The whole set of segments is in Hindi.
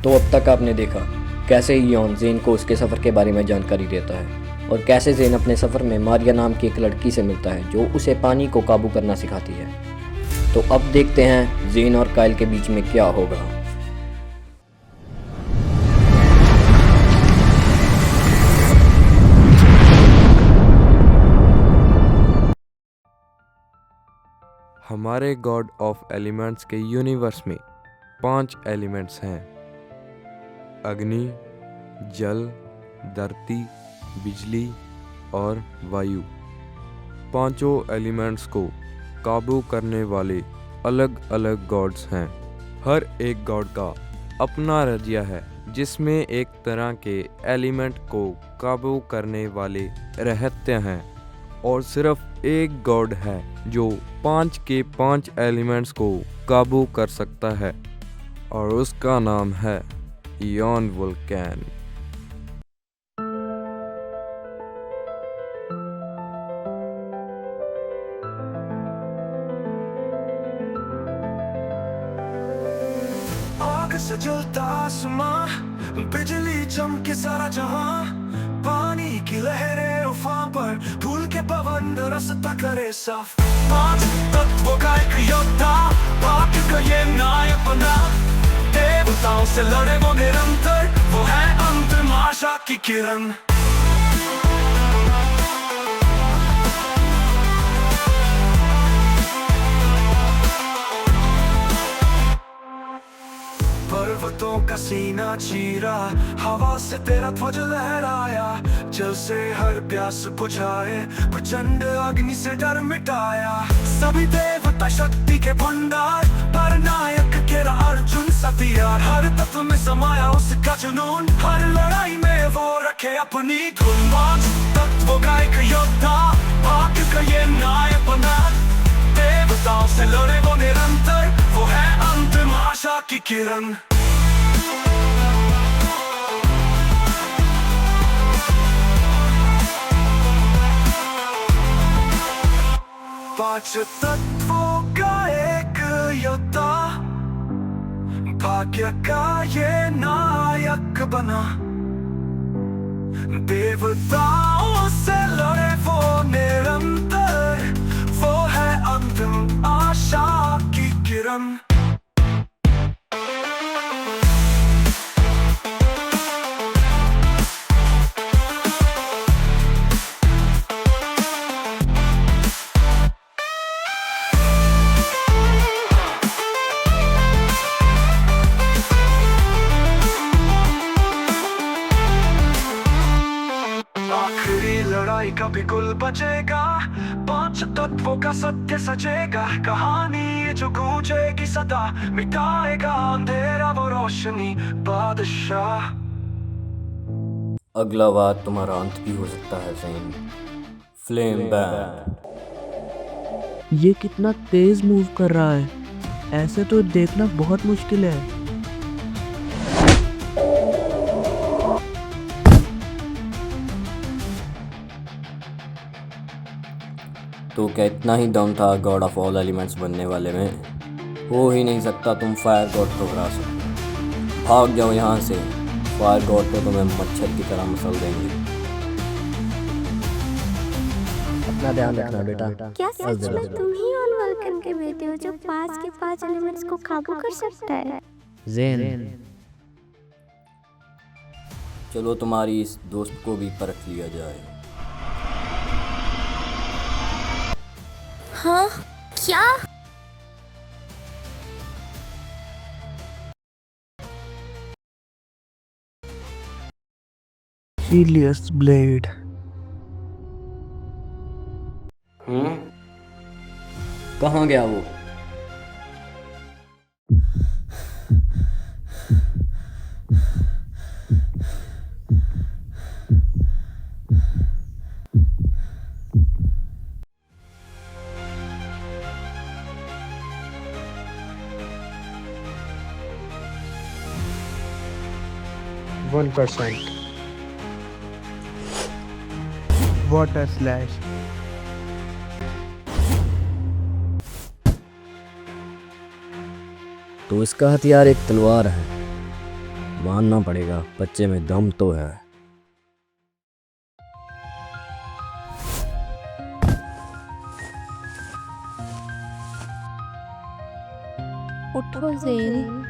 तो अब तक आपने देखा कैसे इयॉन ज़ेन को उसके सफ़र के बारे में जानकारी देता है और कैसे ज़ेन अपने सफ़र में मारिया नाम की एक लड़की से मिलता है जो उसे पानी को काबू करना सिखाती है। तो अब देखते हैं ज़ेन और काइल के बीच में क्या होगा। हमारे गॉड ऑफ एलिमेंट्स के यूनिवर्स में 5 एलिमेंट्स हैं: अग्नि, जल, धरती, बिजली और वायु। पांचों एलिमेंट्स को काबू करने वाले अलग अलग गॉड्स हैं। हर एक गॉड का अपना रजिया है जिसमें एक तरह के एलिमेंट को काबू करने वाले रहते हैं, और सिर्फ एक गॉड है जो 5 के 5 एलिमेंट्स को काबू कर सकता है, और उसका नाम है इयॉन वुल्कैन। आग से जलता आसमां, बिजली चमके सारा जहां, पानी की लहरें उफान पर, भूल के पवन रास्ता करे साफ। 5 तत्वों का एक योद्धा, पाक का ये नायक बना, देवताओं से लड़े वो निरंतर, वो है अंतिम आशा की किरण। पर्वतों का सीना चीरा, हवा से तेरा ध्वज लहराया, जल से हर प्यास बुझाए, प्रचंड अग्नि से डर मिटाया। सभी देवता शक्ति के भंडार, पर नायक केरा अर्जुन सतियार, हर तत्व में समाया उसका जुनून, हर लड़ाई में वो रखे अपनी धुन। 5 तत्वों का एक योद्धा, पाक का ये नायक बना, देवताओं से लड़े वो निरंतर, वो है अंतिम आशा की किरण। पांच तत्वों का एक योद्धा, भाग्य का ये नायक बना, देवताओं से लड़े वो निरंतर, वो है अंतिम आशा की किरण। आखिरी लड़ाई का भी गुल बचेगा, 5 तत्वों का सत्य सजेगा, कहानी ये जो गूंजेगी सदा, मिटाएगा अंधेरा वो रोशनी बादशाह। अगला बार तुम्हारा अंत भी हो सकता है ज़ेन। Flame band. ये कितना तेज मूव कर रहा है, ऐसे तो देखना बहुत मुश्किल है। तो क्या इतना ही दम था गॉड ऑफ ऑल एलिमेंट्स बनने वाले में? हो ही नहीं सकता तुम फायर गॉड को हरा सको। भाग जाओ यहाँ से, फायर गॉड तो तुम्हें मच्छर की तरह मसल देंगे। अपना ध्यान रखना बेटा। क्या सच में तुम ही इयॉन वुल्कैन के बेटे हो जो 5 के 5 एलिमेंट्स को काबू कर सकता है? ज़ेन, चलो तुम्हारी इस दोस्त को भी परख लिया जाए। हाँ, क्या? Helios blade. कहाँ गया वो? Water slash. तो इसका हथियार एक तलवार है। मानना पड़ेगा, बच्चे में दम तो है। उठो ज़ेन।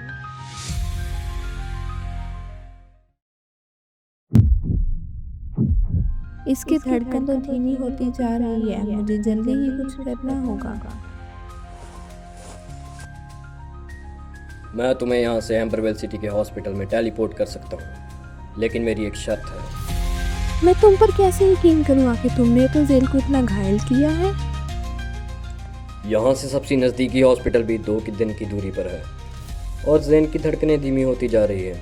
इसकी धड़कन तो धीमी होती जा रही है, मुझे जल्दी ही कुछ करना होगा। मैं तुम्हें यहाँ से एम्बरवेल सिटी के हॉस्पिटल में टेलीपोर्ट कर सकता हूँ, लेकिन मेरी एक शर्त है। मैं तुम पर कैसे यकीन करूँ? आखिर तुमने तो ज़ेन को इतना घायल किया है। यहाँ से सबसे नज़दीकी हॉस्पिटल भी 2 दिन की दूरी पर है और ज़ेन की धड़कनें धीमी होती जा रही है।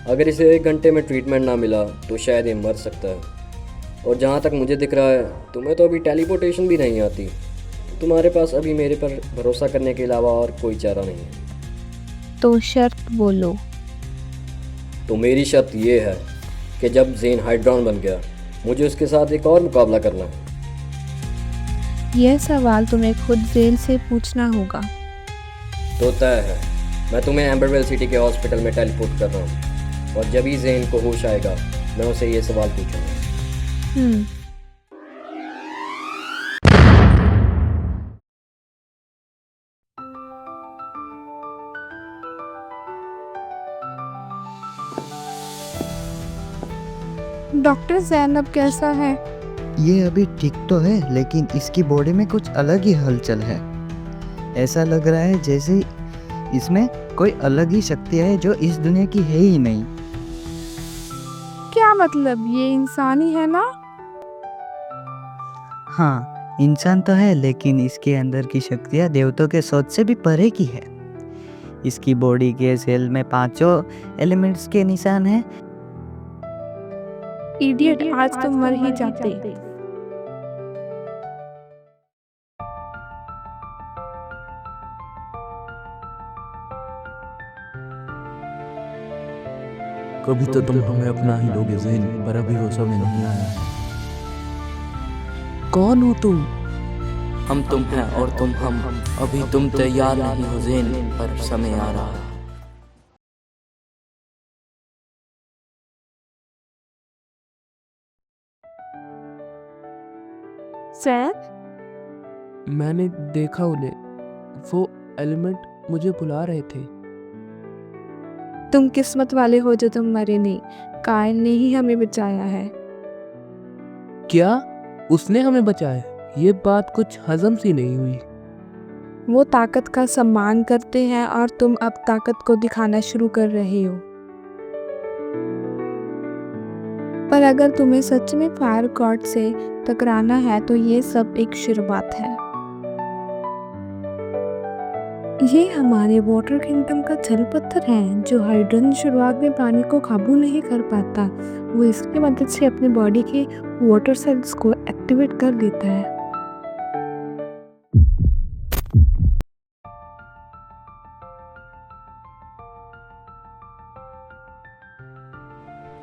अगर इसे 1 घंटे में ट्रीटमेंट ना मिला तो शायद ये मर सकता है। और जहाँ तक मुझे दिख रहा है, तुम्हें तो अभी टेलीपोर्टेशन भी नहीं आती। तुम्हारे पास अभी मेरे पर भरोसा करने के अलावा और कोई चारा नहीं है। तो शर्त बोलो। तो मेरी शर्त ये है कि जब ज़ेन हाइड्रॉन बन गया, मुझे उसके साथ एक और मुकाबला करना है। यह सवाल तुम्हें खुद ज़ेन से पूछना होगा। तो तय है, मैं तुम्हें एम्बरवेल सिटी के हॉस्पिटल में टेलीपोर्ट कर रहा हूँ और जब ही ज़ेन को होश आएगा, मैं उसे ये सवाल पूछूंगा। डॉक्टर ज़ैनब कैसा है? ये अभी ठीक तो है, लेकिन इसकी बॉडी में कुछ अलग ही हलचल है। ऐसा लग रहा है जैसे इसमें कोई अलग ही शक्ति है जो इस दुनिया की है ही नहीं। क्या मतलब? ये इंसान ही है ना? हाँ, इंसान तो है, लेकिन इसके अंदर की शक्तियाँ देवताओं के सोच से भी परे की है। इसकी बॉडी के सेल में 5 एलिमेंट्स के निशान हैं। इडियट, आज तो मर ही जाते। कभी तो तुम हमें अपना ही लोगे ज़ेन, पर अभी वो समय नहीं आया है। कौन हो तुम? हम तुम हैं और तुम हम। अभी तुम तैयार नहीं हो ज़ेन, पर समय आ रहा है। सर, मैंने देखा उन्हें, वो एलिमेंट मुझे बुला रहे थे। तुम किस्मत वाले हो जो तुम मरे नहीं। कायन ने ही हमें बचाया है। क्या? उसने हमें बचाया? ये बात कुछ हजम सी नहीं हुई। वो ताकत का सम्मान करते हैं और तुम अब ताकत को दिखाना शुरू कर रहे हो। पर अगर तुम्हें सच में फायर गॉड से टकराना है तो ये सब एक शुरुआत है। ये हमारे वाटर किंगडम का जल पत्थर है जो हाइड्रोजन शुरुआत में पानी को काबू नहीं कर पाता। वो इसकी मदद से अपने बॉडी के वाटर सेल्स को एक्टिवेट कर देता है।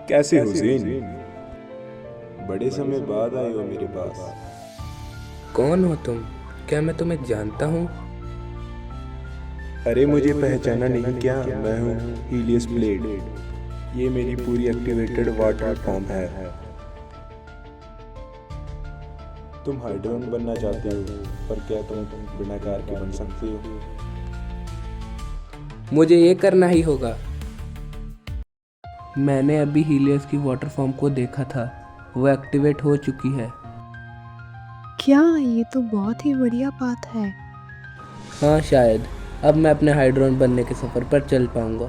कैसे हो ज़ेन? बड़े समय बाद आए हो मेरे पास। कौन हो तुम? क्या मैं तुम्हें जानता हूँ? अरे मुझे पहचाना नहीं क्या? मैं हूँ हीलियस ब्लेड। ये मेरी पूरी एक्टिवेटेड वाटर फॉर्म है। तुम हाइड्रोन बनना चाहते हो, पर क्या तुम बिना कार के बन सकते हो? मुझे ये करना ही होगा। मैंने अभी हीलियस की वाटर फॉर्म को देखा था, वो एक्टिवेट हो चुकी है। क्या? ये तो बहुत ही बढ़िया बात है। हाँ शायद अब मैं अपने हाइड्रोन बनने के सफ़र पर चल पाऊंगा।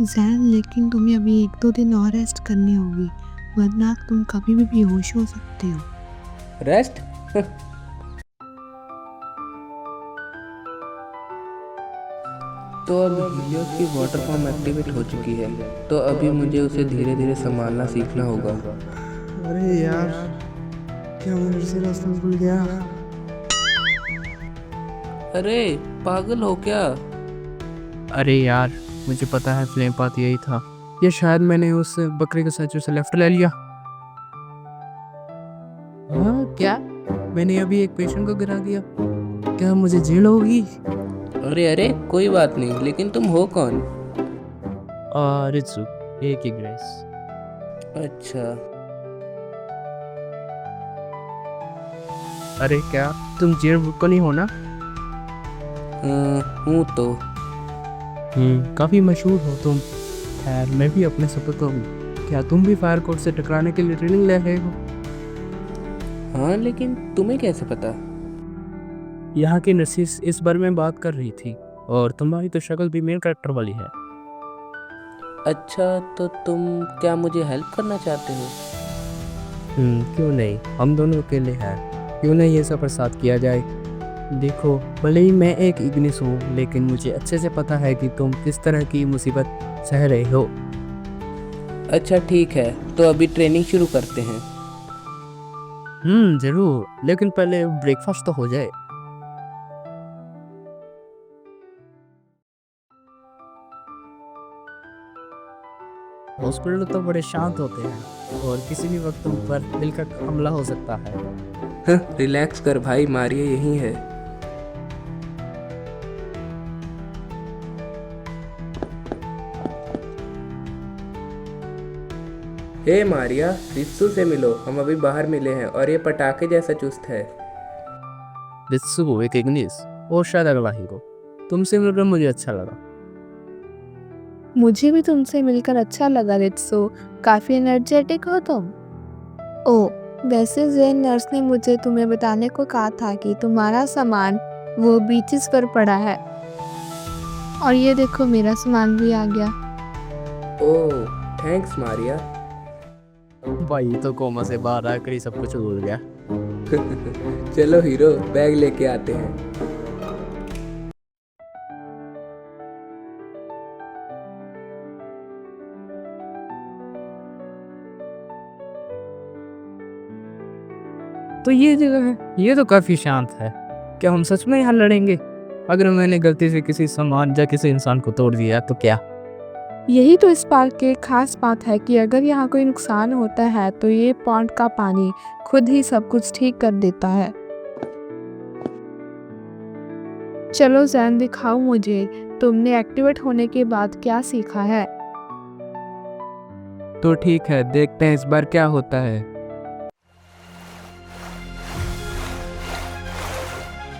ज़ैन, लेकिन तुम्हें अभी 1-2 दिन और रेस्ट करनी होगी, वरना तुम कभी भी बेहोश हो सकते हो। रेस्ट? तो अब हीलियस की वाटर फॉर्म एक्टिवेट हो चुकी है, तो अभी मुझे उसे धीरे धीरे संभालना सीखना होगा। अरे यार, क्या मेरे से रास्ता भूल गया? अरे पागल हो क्या? अरे यार, मुझे पता है फ्लेम पाथ यही था। ये शायद मैंने उस बकरे के साथ से लेफ्ट ले लिया। हाँ क्या? मैंने अभी एक पेशेंट को गिरा दिया। क्या मुझे जेल होगी? अरे अरे कोई बात नहीं, लेकिन तुम हो कौन? रित्सु, एक ही ग्रेस। अच्छा, अरे क्या तुम जेन बुक को नहीं हो ना? हूँ तो। काफ़ी मशहूर हो तुम। खैर मैं भी अपने सफ़र को हूँ। क्या तुम भी फायर कोड से टकराने के लिए ट्रेनिंग ले रहे हो? हाँ, लेकिन तुम्हें कैसे पता? यहाँ की नर्सिस इस बारे में बात कर रही थी और तुम्हारी तो शक्ल भी मेन कैरेक्टर वाली है। अच्छा, तो तुम क्या मुझे हेल्प करना चाहते हो? क्यों नहीं, हम दोनों अकेले हैं, क्यों नहीं ये सफ़र साथ किया जाए। देखो भले ही मैं एक इग्निस हूँ, लेकिन मुझे अच्छे से पता है कि तुम किस तरह की मुसीबत सह रहे हो। अच्छा ठीक है, तो अभी ट्रेनिंग शुरू करते हैं। ज़रूर, लेकिन पहले ब्रेकफास्ट तो हो जाए। हॉस्पिटल तो बड़े शांत होते हैं और किसी भी वक्त तुम पर मिलकर हमला हो सकता है। रिलैक्स कर भाई, मारिया यही है। हे मारिया, रित्सु से मिलो। हम अभी बाहर मिले हैं और ये पटाखे जैसा चुस्त है। रित्सु एक इग्निस और शायद अगला हीरो। तुमसे मिलकर मुझे अच्छा लगा। मुझे भी तुमसे मिलकर अच्छा लगा रित्सु, काफ़ी एनर्जेटिक हो तुम। ओह वैसे जेन नर्स ने मुझे तुम्हें बताने को कहा था कि तुम्हारा सामान वो बीचेस पर पड़ा है। और ये देखो मेरा सामान भी आ गया। ओह थैंक्स मारिया। भाई तो कोमा से बाहर आकर ही सब कुछ भूल गया। चलो हीरो, बैग लेके आते हैं। तो ये जगह है, ये तो काफी शांत है। क्या हम सच में यहाँ लड़ेंगे? अगर मैंने गलती से किसी सामान या किसी इंसान को तोड़ दिया तो क्या? यही तो इस पार्क की खास बात है कि अगर यहाँ कोई नुकसान होता है तो ये पॉन्ड का पानी खुद ही सब कुछ ठीक कर देता है। चलो जैन दिखाओ मुझे, तुमने एक्टिवेट होने के बाद क्या सीखा है। तो ठीक है, देखते हैं इस बार क्या होता है।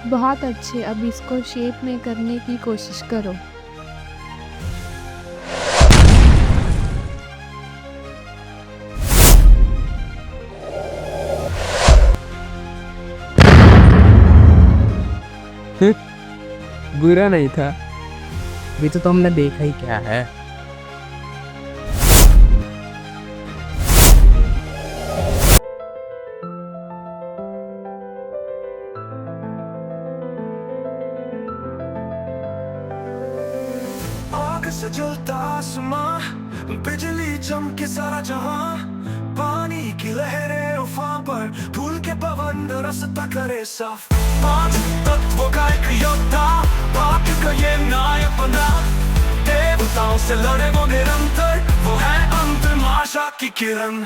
बहुत अच्छे, अब इसको शेप में करने की कोशिश करो। बुरा नहीं था। अभी तो तुमने देखा ही क्या है। आग से जलता आसमां, बिजली चमके सारा जहां, पानी की लहरें उफान पर, भूल के पवन रास्ता करे साफ। पांच तत्वों का एक योद्धा, पाप का ये नायक बना, देवताओं से लड़े वो निरंतर, वो है अंतिम आशा की किरण।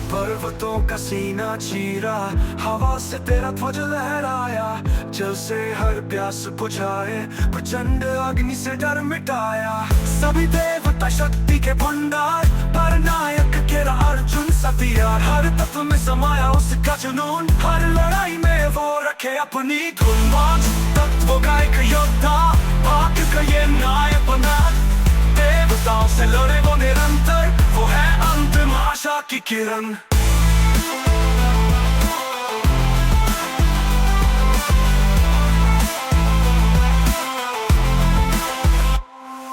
पर्वतों का सीना चीरा, हवा से तेरा ध्वज लहराया, जल से हर प्यास बुझाए, प्रचंड अग्नि से डर मिटाया। सभी देवता शक्ति के भंडार, पर नायक केरा अर्जुन सतियार, हर तत्व में समाया उसका जुनून, हर लड़ाई में वो रखे अपनी धुन। पांच तत्वों का एक योद्धा, पाक का ये नायक बना, देवताओं से लड़े वो निरंतर, वो है अंतिम आशा की किरण।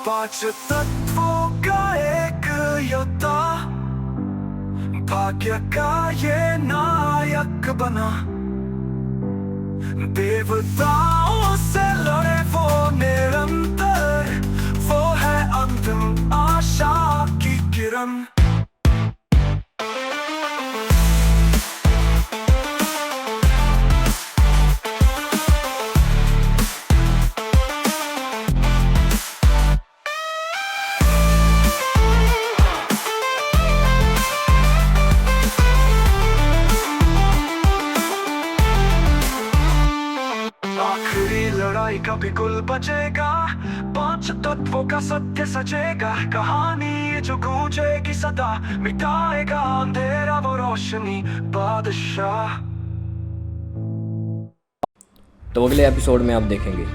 पांच तत्वों का एक योद्धा, भाग्य का ये नायक बना, देवताओं से लड़े वो निरंतर, वो है अंतिम आशा की किरण। बुराई का भी गुल बचेगा, 5 तत्वों का सत्य सजेगा, कहानी ये जो गूंजेगी सदा, मिटाएगा अंधेरा वो रोशनी बादशाह। तो अगले एपिसोड में आप देखेंगे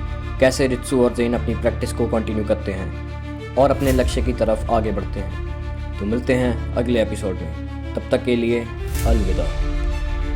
कैसे रित्सु और ज़ेन अपनी प्रैक्टिस को कंटिन्यू करते हैं और अपने लक्ष्य की तरफ आगे बढ़ते हैं। तो मिलते हैं अगले एपिसोड में, तब तक के लिए अलविदा।